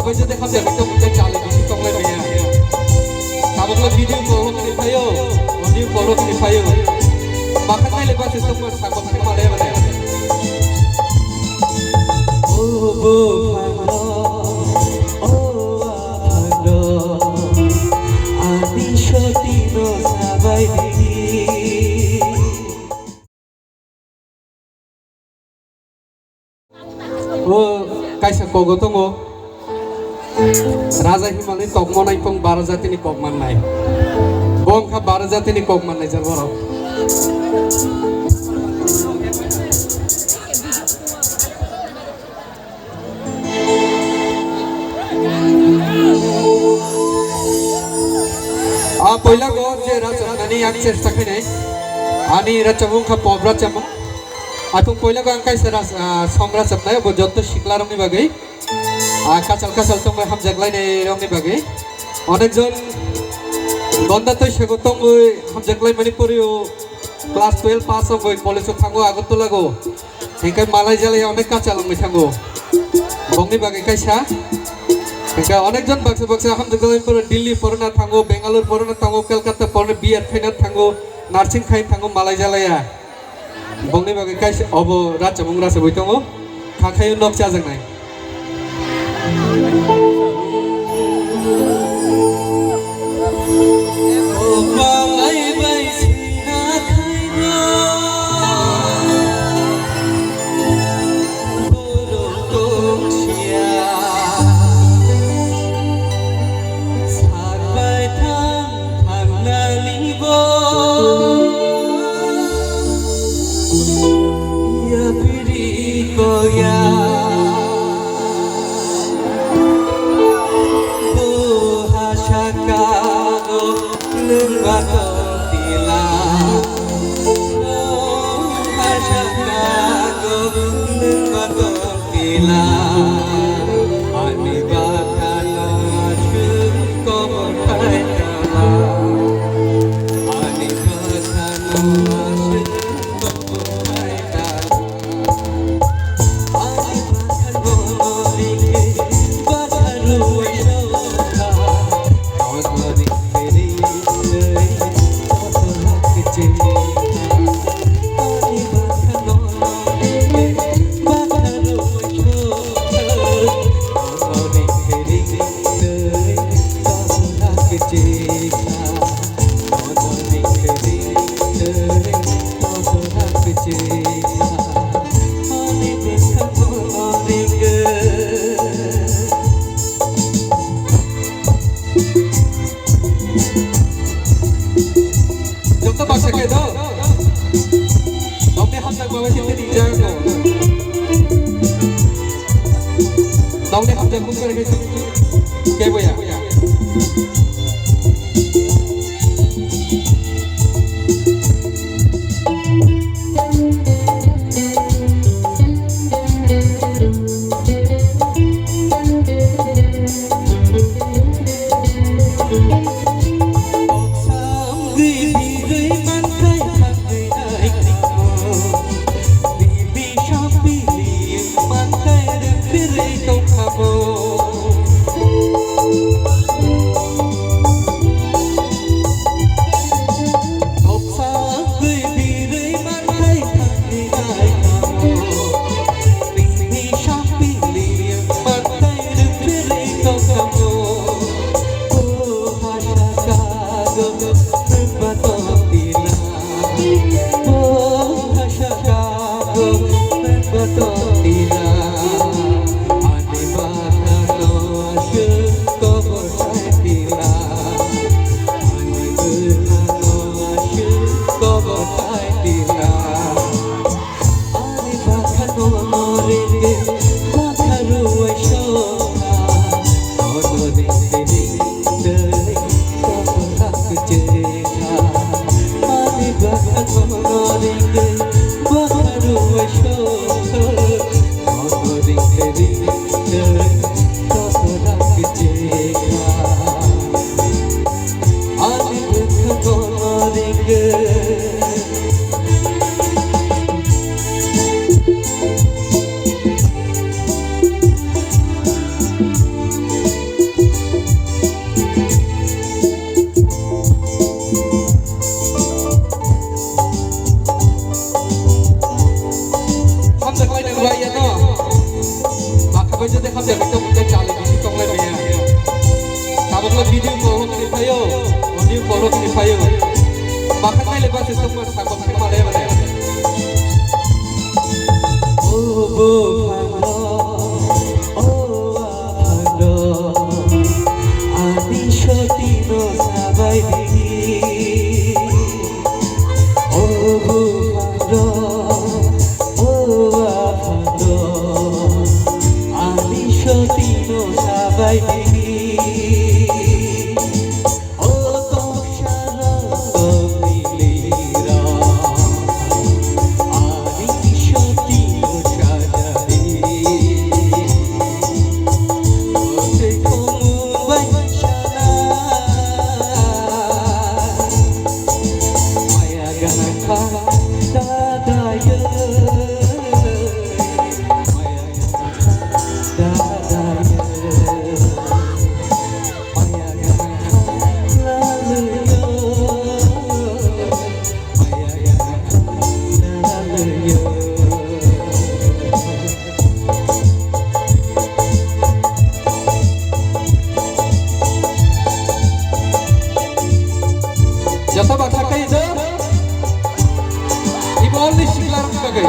Baca deh kan dia kita punya cale di situ mulai banyak. Kamu kalau video call ni payo, audio call ni payo. Bahkan saya lepas sistem sakit sih malah mana. Oh bukan, oh apa Ani shoti no sabai di. Oh kaisa kogo tongo. Raja Himalaya kogman naik pong Barazati ni kogman naik. Bong ka Barazati ni kogman naik jarboro. पहिला गो जे राजनानी आणि चेष्टा केली आणि राजमंग का पोबरा चमंग आतुं पहिला गो अंकाय सरा सम्राट सबनाय बो जत्त शिकला रंगनि बागै काचाल तो हम जगलायनाय रंगनि बागै अनेकजन गन्दा तो सेगतम हम जगलाय माने परियो क्लास 12 पास होबाय कलेजआव थांगो आगरतला गो एंकाय मालाय जालाय अनेक काचाल लांबाय थांगो बंगनि बागै कायसा एंका अनेकजन बाक्सा हम जगलाय पर दिल्ली फरना थांगो बेंगालुरु फरना थांगो कलकाता फरना बिआर खायना थांगो नार्सिं खायनो थांगो मालाय जालाया बंगनि बागै कायसा अबो राजमंग रासा बैतंगो खाखायो नक जाजोंनाय Nong deh hamzah kumpul lagi kayak boya. itu mungkin cari di situ lagi ya. Kalau video call ni payo, audio call ni payo. Bahkan ni lepas itu pun takut sama dia mana. Oh bufalo, oh bufalo, ani shotino sabai di. Oh bufalo, oh bufalo, ani shotino sabai di. Jasa baca kayak itu, ibu only siklar sebagai.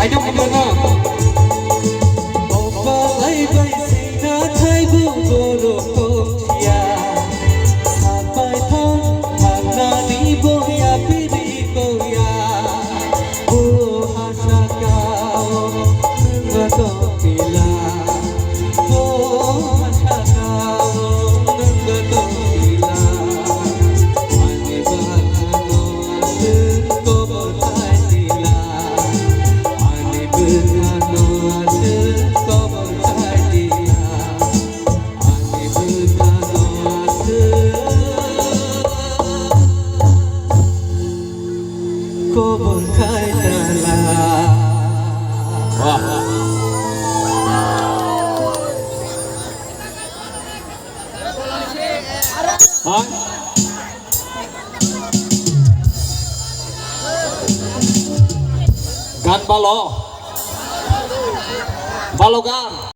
Ayo kemana? Balai baisina thai bu boro tokia sampai thang hanani boya piri koya oh hasa kau ngatopila oh hasa kau ngatopila ane bahano asen ko botai sila Berano ada kabar hadiah, ane berano ada kabar hadiah. Wah. Gan balo. Balogan.